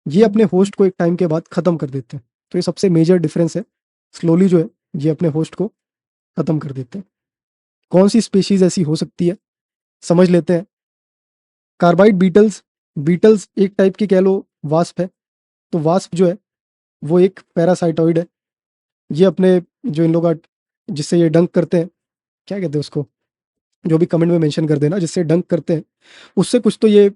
ये अपने होस्ट को एक टाइम के बाद खत्म कर देते हैं। तो ये सबसे मेजर डिफरेंस है, स्लोली जो है ये अपने होस्ट को खत्म कर देते हैं। कौन सी स्पीशीज ऐसी हो सकती है, समझ लेते हैं। कार्बाइड बीटल्स, बीटल्स एक टाइप की कह लो वास्प है, तो वास्प जो है वो एक पैरासाइटॉइड है। ये अपने जो इन लोग जिससे ये डंक करते हैं, क्या कहते हैं उसको, जो भी कमेंट में मेंशन कर देना, जिससे डंक करते हैं उससे कुछ तो ये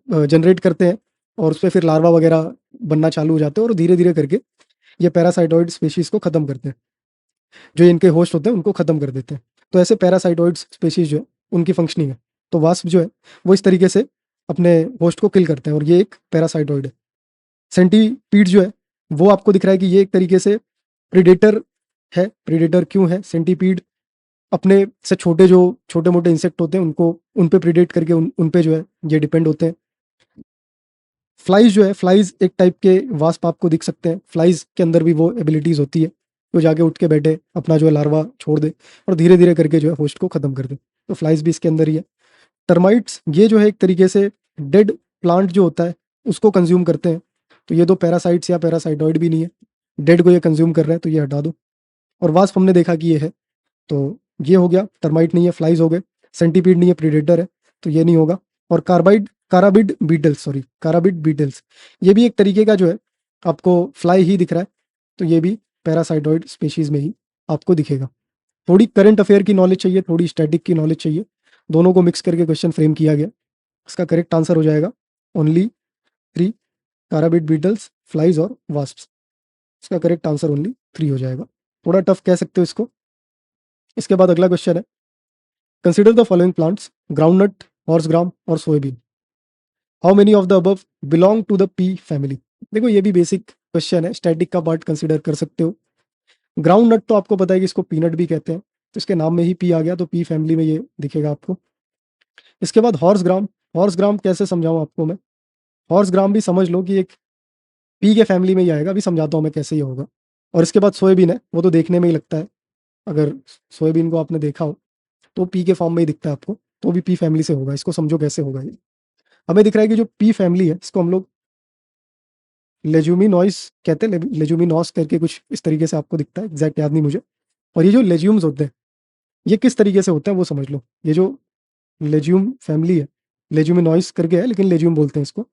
जनरेट करते हैं और उस पर फिर लार्वा वगैरह बनना चालू हो जाते हैं और धीरे धीरे करके ये पैरासाइटॉइड स्पीशीज को खत्म करते हैं, जो इनके होस्ट होते हैं उनको खत्म कर देते हैं। तो ऐसे पैरासाइटॉइड स्पीशीज जो है उनकी फंक्शनिंग है। तो वास्प जो है वो इस तरीके से अपने होस्ट को किल करते हैं और ये एक पैरासाइटॉइड है। सेंटीपीड जो है वो आपको दिख रहा है कि ये एक तरीके से प्रीडेटर है। प्रीडेटर क्यों है? सेंटीपीड अपने से छोटे जो छोटे मोटे इंसेक्ट होते हैं उनको उन पे प्रीडेट करके उन पे जो है ये डिपेंड होते हैं। फ्लाइज जो है, फ्लाइज एक टाइप के वास्प आपको दिख सकते हैं। फ्लाइज के अंदर भी वो एबिलिटीज होती है, तो जाके उठ के बैठे अपना जो है लार्वा छोड़ दे और धीरे धीरे करके जो है होस्ट को खत्म कर दे। तो फ्लाइज भी इसके अंदर ही है। टर्माइट्स ये जो है एक तरीके से डेड प्लांट जो होता है उसको कंज्यूम करते हैं। तो ये दो पैरासाइट्स या पैरासाइटॉइड भी नहीं है, डेड को ये कंज्यूम कर रहे हैं, तो ये हटा दो। और वास्प हमने देखा कि ये है, तो ये हो गया, टर्माइट नहीं है, फ्लाइज हो गए। सेंटीपीड नहीं है, प्रीडेटर है, तो ये नहीं होगा। और काराबिड बीटल्स, सॉरी काराबिड बीटल्स, ये भी एक तरीके का जो है आपको फ्लाई ही दिख रहा है, तो ये भी पैरासाइटॉइड स्पीशीज में ही आपको दिखेगा। थोड़ी करंट अफेयर की नॉलेज चाहिए, थोड़ी स्टैटिक की नॉलेज चाहिए, दोनों को मिक्स करके क्वेश्चन फ्रेम किया गया। इसका करेक्ट आंसर हो जाएगा ओनली 3, काराबिड बीटल्स, फ्लाइज और वास्प्स। इसका करेक्ट आंसर ओनली 3 हो जाएगा। थोड़ा टफ कह सकते हो इसको। इसके बाद अगला क्वेश्चन है, consider the following plants, groundnut, horse gram और soybean. How many of the above belong to the pea family. देखो ये भी बेसिक क्वेश्चन है, स्टैटिक का पार्ट कंसिडर कर सकते हो। ग्राउंड नट तो आपको पता है कि इसको पीनट भी कहते हैं, तो इसके नाम में ही पी आ गया, तो पी फैमिली में ये दिखेगा आपको। इसके बाद हॉर्स ग्राम, हॉर्स ग्राम कैसे समझाऊं आपको मैं? हॉर्स ग्राम भी समझ लो कि एक पी के फैमिली में ही आएगा, अभी समझाता हूँ मैं कैसे ये होगा। और इसके बाद सोयाबीन है, वो तो देखने में ही लगता है, अगर सोयाबीन को आपने देखा हो तो पी के फॉर्म में ही दिखता है आपको, तो भी पी फैमिली से होगा। इसको समझो कैसे होगा ये। हमें दिख रहा है कि जो पी फैमिली है इसको हम लोग लेज्यूमिनॉइस कहते हैं, लेज्यूमिनॉस करके कुछ इस तरीके से आपको दिखता है, एग्जैक्ट याद नहीं मुझे। और ये जो लेज्यूम्स होते हैं ये किस तरीके से होता है वो समझ लो। ये जो लेज्यूम फैमिली है, लेज्यूमिनॉइस करके है लेकिन लेज्यूम बोलते हैं इसको।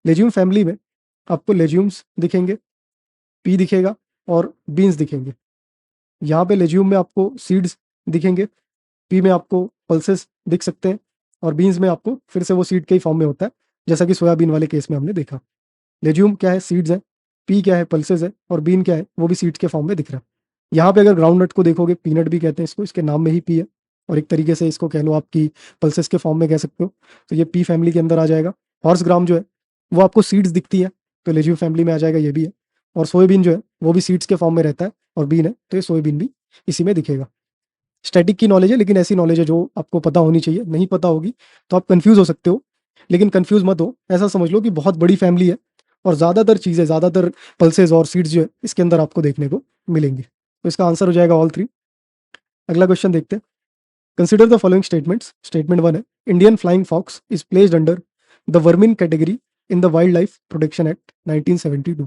लेज्यूम फैमिली में आपको लेज्यूम्स दिखेंगे, पी दिखेगा और बीन्स दिखेंगे। यहाँ पे लेज्यूम में आपको सीड्स दिखेंगे, पी में आपको पल्सेस दिख सकते हैं और बीन्स में आपको फिर से वो सीड के ही फॉर्म में होता है, जैसा कि सोयाबीन वाले केस में हमने देखा। लेज्यूम क्या है, सीड्स है, पी क्या है, पल्सेस है, और बीन क्या है, वो भी सीड्स के फॉर्म में दिख रहा है। यहाँ पे अगर ग्राउंड नट को देखोगे, पीनट भी कहते हैं इसको, इसके नाम में ही पी है, और एक तरीके से इसको कह लो आपकी पल्सेस के फॉर्म में कह सकते हो, तो ये पी फैमिली के अंदर आ जाएगा। हॉर्स ग्राम जो है वो आपको सीड्स दिखती है, तो लेज्यूम फैमिली में आ जाएगा, ये भी है। और सोयाबीन जो है वो भी सीड्स के फॉर्म में रहता है, और बीन है तो ये सोयाबीन भी इसी में दिखेगा। स्टैटिक की नॉलेज है, लेकिन ऐसी नॉलेज है जो आपको पता होनी चाहिए। नहीं पता होगी तो आप कंफ्यूज हो सकते हो, लेकिन कंफ्यूज मत हो, ऐसा समझ लो कि बहुत बड़ी फैमिली है और ज़्यादातर चीज़ें, ज़्यादातर पल्सेस और सीड्स जो है इसके अंदर आपको देखने को मिलेंगे। तो इसका आंसर हो जाएगा ऑल थ्री। अगला क्वेश्चन देखते हैं। Consider the following statements. Statement 1 है, Indian flying fox is placed under the vermin category in the wild life protection act 1972।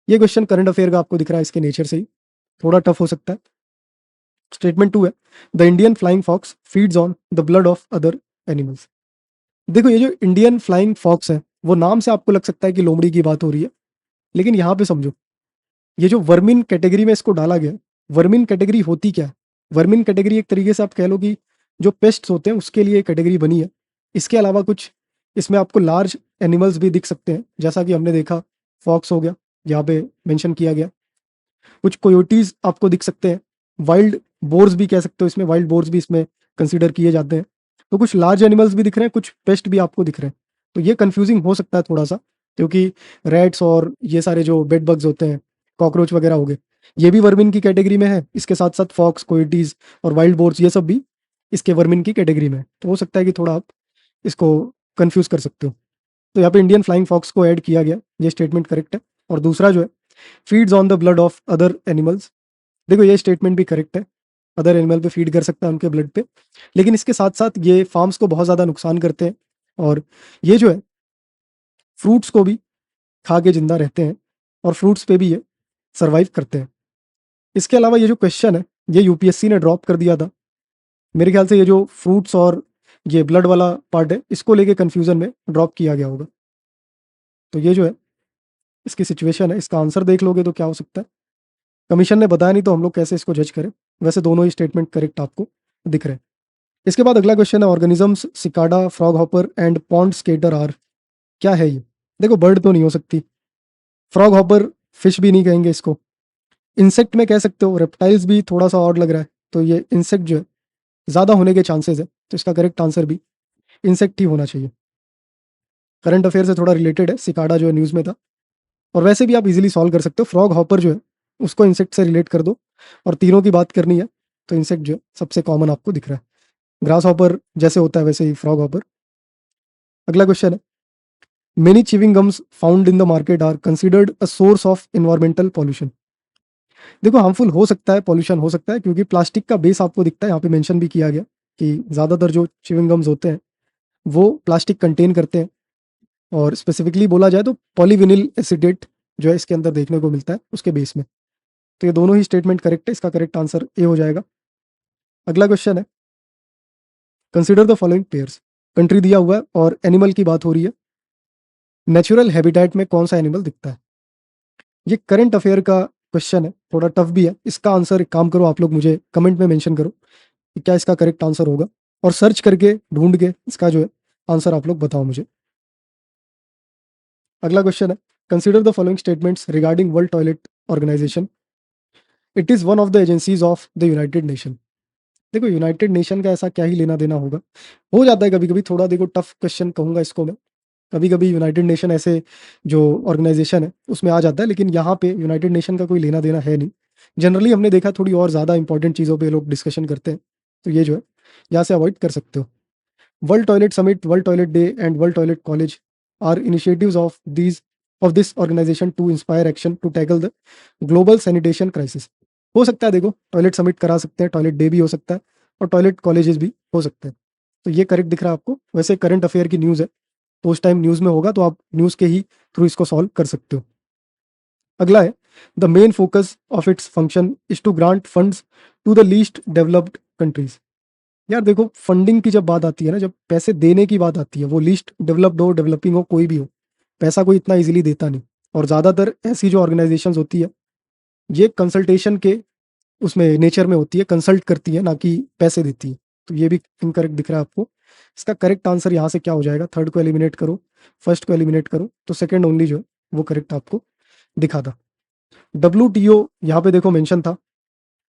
ये क्वेश्चन करंट अफेयर का आपको दिख रहा है, इसके नेचर से ही थोड़ा टफ हो सकता है। स्टेटमेंट 2 है, the Indian flying fox feeds on the blood of other animals. देखो ये जो इंडियन फ्लाइंग फॉक्स है, वो नाम से आपको लग सकता है कि लोमड़ी की बात हो रही है, लेकिन यहाँ पे समझो, ये जो वर्मिन कैटेगरी में इसको डाला गया, वर्मिन कैटेगरी होती क्या है? वर्मिन कैटेगरी एक तरीके से आप कह लो कि जो पेस्ट्स होते हैं उसके लिए कैटेगरी बनी है। इसके अलावा कुछ इसमें आपको लार्ज एनिमल्स भी दिख सकते हैं, जैसा कि हमने देखा फॉक्स हो गया, यहाँ पे मेंशन किया गया। कुछ कोयोटीज आपको दिख सकते हैं, वाइल्ड बोर्स भी कह सकते हो, इसमें वाइल्ड बोर्स भी इसमें कंसीडर किए जाते हैं। तो कुछ लार्ज एनिमल्स भी दिख रहे हैं, कुछ पेस्ट भी आपको दिख रहे हैं। तो ये कंफ्यूजिंग हो सकता है थोड़ा सा, क्योंकि रैट्स और ये सारे जो बेड बग्स होते हैं, कॉकरोच वगैरह हो गए, ये भी वर्मिन की कैटेगरी में है। इसके साथ साथ फॉक्स, कोयोटीज और वाइल्ड बोर्स, ये सब भी इसके वर्मिन की कैटेगरी में है। तो हो सकता है कि थोड़ा आप इसको कंफ्यूज कर सकते हो। तो यहाँ पे इंडियन फ्लाइंग फॉक्स को ऐड किया गया, ये स्टेटमेंट करेक्ट है। और दूसरा जो है, feeds on the blood of other animals, देखो ये स्टेटमेंट भी करेक्ट है, अदर एनिमल पे फीड कर सकता है उनके ब्लड पे, लेकिन इसके साथ साथ ये फार्म्स को बहुत ज़्यादा नुकसान करते हैं, और ये जो है फ्रूट्स को भी खा के जिंदा रहते हैं, और फ्रूट्स पे भी ये सर्वाइव करते हैं। इसके अलावा ये जो क्वेश्चन है, ये यूपीएससी ने ड्रॉप कर दिया था मेरे ख्याल से। ये जो फ्रूट्स और ये ब्लड वाला पार्ट है, इसको लेके कंफ्यूजन में ड्रॉप किया गया होगा। तो ये जो है इसकी सिचुएशन है। इसका आंसर देख लोगे तो क्या हो सकता है, कमीशन ने बताया नहीं तो हम लोग कैसे इसको जज करें। वैसे दोनों ही स्टेटमेंट करेक्ट आपको दिख रहे हैं। इसके बाद अगला क्वेश्चन है, organisms cicada, frog hopper and pond skater are, क्या है ये? देखो बर्ड तो नहीं हो सकती, फ्रॉग हॉपर फिश भी नहीं कहेंगे इसको, इंसेक्ट में कह सकते हो, रेप्टाइल्स भी थोड़ा सा ऑड लग रहा है, तो ये इंसेक्ट जो है ज़्यादा होने के चांसेस है, तो इसका करेक्ट आंसर भी इंसेक्ट ही होना चाहिए। करंट अफेयर से थोड़ा रिलेटेड है, सिकाडा जो है न्यूज़ में था, और वैसे भी आप इजीली सॉल्व कर सकते हो। फ्रॉग हॉपर जो है उसको इंसेक्ट से रिलेट कर दो, और तीनों की बात करनी है तो इंसेक्ट जो है सबसे कॉमन आपको दिख रहा है। ग्रास हॉपर जैसे होता है वैसे ही फ्रॉग हॉपर। अगला क्वेश्चन है, many chewing gums found in the market are considered a source of environmental pollution. देखो हार्मफुल हो सकता है, पॉल्यूशन हो सकता है, क्योंकि प्लास्टिक का बेस आपको दिखता है, यहाँ पे मेंशन भी किया गया कि ज़्यादातर जो च्यूइंग गम्स होते हैं वो प्लास्टिक कंटेन करते हैं, और स्पेसिफिकली बोला जाए तो पॉलीविनिल एसिडेट जो है इसके अंदर देखने को मिलता है उसके बेस में। तो ये दोनों ही स्टेटमेंट करेक्ट है, इसका करेक्ट आंसर ए हो जाएगा। अगला क्वेश्चन है, consider the following pairs. Country दिया हुआ है और एनिमल की बात हो रही है, नेचुरल हैबिटेट में कौन सा एनिमल दिखता है? ये करंट अफेयर का क्वेश्चन है, थोड़ा टफ भी है। इसका आंसर एक काम करो, आप लोग मुझे कमेंट में मेंशन करो कि क्या इसका करेक्ट आंसर होगा, और सर्च करके ढूंढ के इसका जो है आंसर आप लोग बताओ मुझे। अगला क्वेश्चन है, consider the following statements regarding World Toilet Organization. It is one of the agencies of the United Nation. देखो यूनाइटेड नेशन का ऐसा क्या ही लेना देना होगा, हो जाता है कभी कभी थोड़ा, देखो टफ क्वेश्चन कहूंगा इसको मैं। कभी कभी यूनाइटेड नेशन ऐसे जो ऑर्गेनाइजेशन है उसमें आ जाता है, लेकिन यहाँ पे यूनाइटेड नेशन का कोई लेना देना है नहीं। जनरली हमने देखा थोड़ी और ज़्यादा इंपॉर्टेंट चीज़ों पे लोग डिस्कशन करते हैं, तो ये जो है यहाँ से अवॉइड कर सकते हो। World toilet summit, world toilet day and world toilet college are initiatives of this organisation to inspire action to tackle the global sanitation crisis. हो सकता है, देखो टॉयलेट समिट करा सकते हैं, टॉयलेट डे भी हो सकता है, और टॉयलेट कॉलेजेस भी हो सकते हैं। तो ये करेक्ट दिख रहा है आपको। वैसे करंट अफेयर की न्यूज़ है, तो उस टाइम न्यूज़ में होगा, तो आप न्यूज़ के ही थ्रू इसको सॉल्व कर सकते हो। अगला है, the main focus of its function is to grant funds to the least developed countries. यार देखो, फंडिंग की जब बात आती है ना, जब पैसे देने की बात आती है, वो लीस्ट डेवलप्ड हो, डेवलपिंग हो, कोई भी हो, पैसा कोई इतना इजीली देता नहीं। और ज़्यादातर ऐसी जो ऑर्गेनाइजेशंस होती है, ये कंसल्टेशन के उसमें नेचर में होती है, कंसल्ट करती है, ना कि पैसे देती है। तो ये भी इनकरेक्ट दिख रहा है आपको। इसका करेक्ट आंसर यहाँ से क्या हो जाएगा? थर्ड को एलिमिनेट करो, फर्स्ट को एलिमिनेट करो, तो सेकंड ओनली जो है वो करेक्ट आपको दिखा था। WTO यहाँ पे देखो मेंशन था,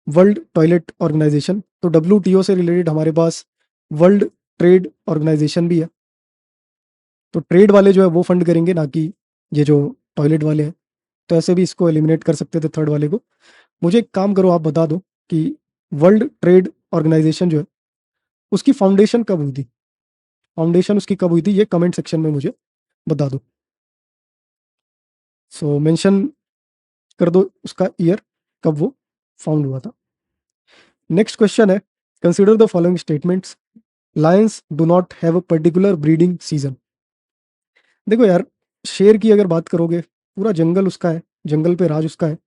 वर्ल्ड टॉयलेट ऑर्गेनाइजेशन। तो WTO से रिलेटेड हमारे पास वर्ल्ड ट्रेड ऑर्गेनाइजेशन भी है। तो ट्रेड वाले जो है वो फंड करेंगे, ना कि ये जो टॉयलेट वाले हैं। तो ऐसे भी इसको एलिमिनेट कर सकते थे थर्ड वाले को। मुझे एक काम करो, आप बता दो कि वर्ल्ड ट्रेड ऑर्गेनाइजेशन जो है उसकी फाउंडेशन कब हुई थी? फाउंडेशन उसकी कब हुई थी, ये कमेंट सेक्शन में मुझे बता दो। सो मेंशन कर दो उसका ईयर, कब वो फाउंड हुआ था। नेक्स्ट क्वेश्चन है, consider the following statements, Lions do not have a particular breeding season. देखो यार, शेर की अगर बात करोगे, पूरा जंगल उसका है, जंगल पे राज उसका है,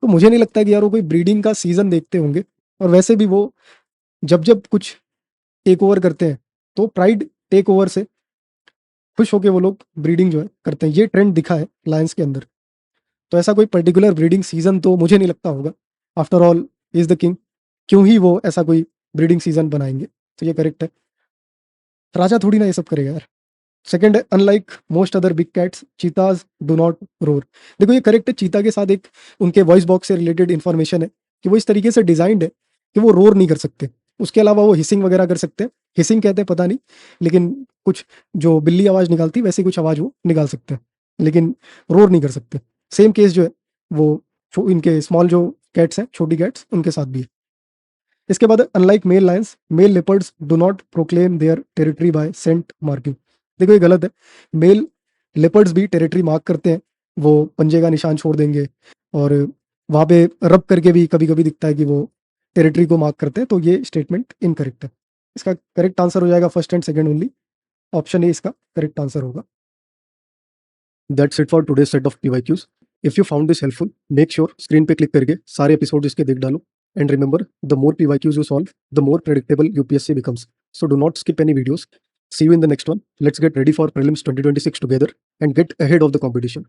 तो मुझे नहीं लगता कि यार वो कोई ब्रीडिंग का सीजन देखते होंगे। और वैसे भी वो जब जब कुछ टेक ओवर करते हैं, तो प्राइड टेक ओवर से खुश होके वो लोग ब्रीडिंग जो है करते हैं। ये ट्रेंड दिखा है लायंस के अंदर। तो ऐसा कोई पर्टिकुलर ब्रीडिंग सीजन तो मुझे नहीं लगता होगा। After all is the king, क्यों ही वो ऐसा कोई ब्रीडिंग सीजन बनाएंगे। तो ये करेक्ट है। राजा थोड़ी ना ये सब करेगा यार। सेकंड है, unlike most other big cats चीताज do not roar. देखो ये करेक्ट है। चीता के साथ एक उनके वॉइस बॉक्स से रिलेटेड इंफॉर्मेशन है कि वो इस तरीके से डिजाइंड है कि वो रोर नहीं कर सकते। उसके अलावा वो हिसिंग वगैरह कर सकते हैं। हिसिंग कहते हैं पता नहीं, लेकिन कुछ जो बिल्ली आवाज निकालती है वैसी कुछ आवाज वो निकाल सकते हैं, लेकिन रोर नहीं कर सकते। सेम केस जो है वो इनके स्मॉल जो कैट्स हैं, छोटी कैट्स, उनके साथ भी है। इसके बाद unlike male lions male leopards do not proclaim their territory by scent marking. देखो ये गलत है। मेल लेपर्ड्स भी टेरिटरी मार्क करते हैं, वो पंजे का निशान छोड़ देंगे, और वहां पे रब करके भी कभी कभी दिखता है कि वो टेरिटरी को मार्क करते हैं। तो ये स्टेटमेंट इनकरेक्ट है। इसका करेक्ट आंसर हो जाएगा first and second only. Option A इसका करेक्ट आंसर होगा। That's it for today set of PYQs। If you found this helpful, make sure screen पे क्लिक करके सारे एपिसोड इसके देख डालो। And remember, the more PYQs you solve, the more predictable UPSC becomes. So do not skip any videos. See you in the next one. Let's get ready for prelims 2026 together and get ahead of the competition.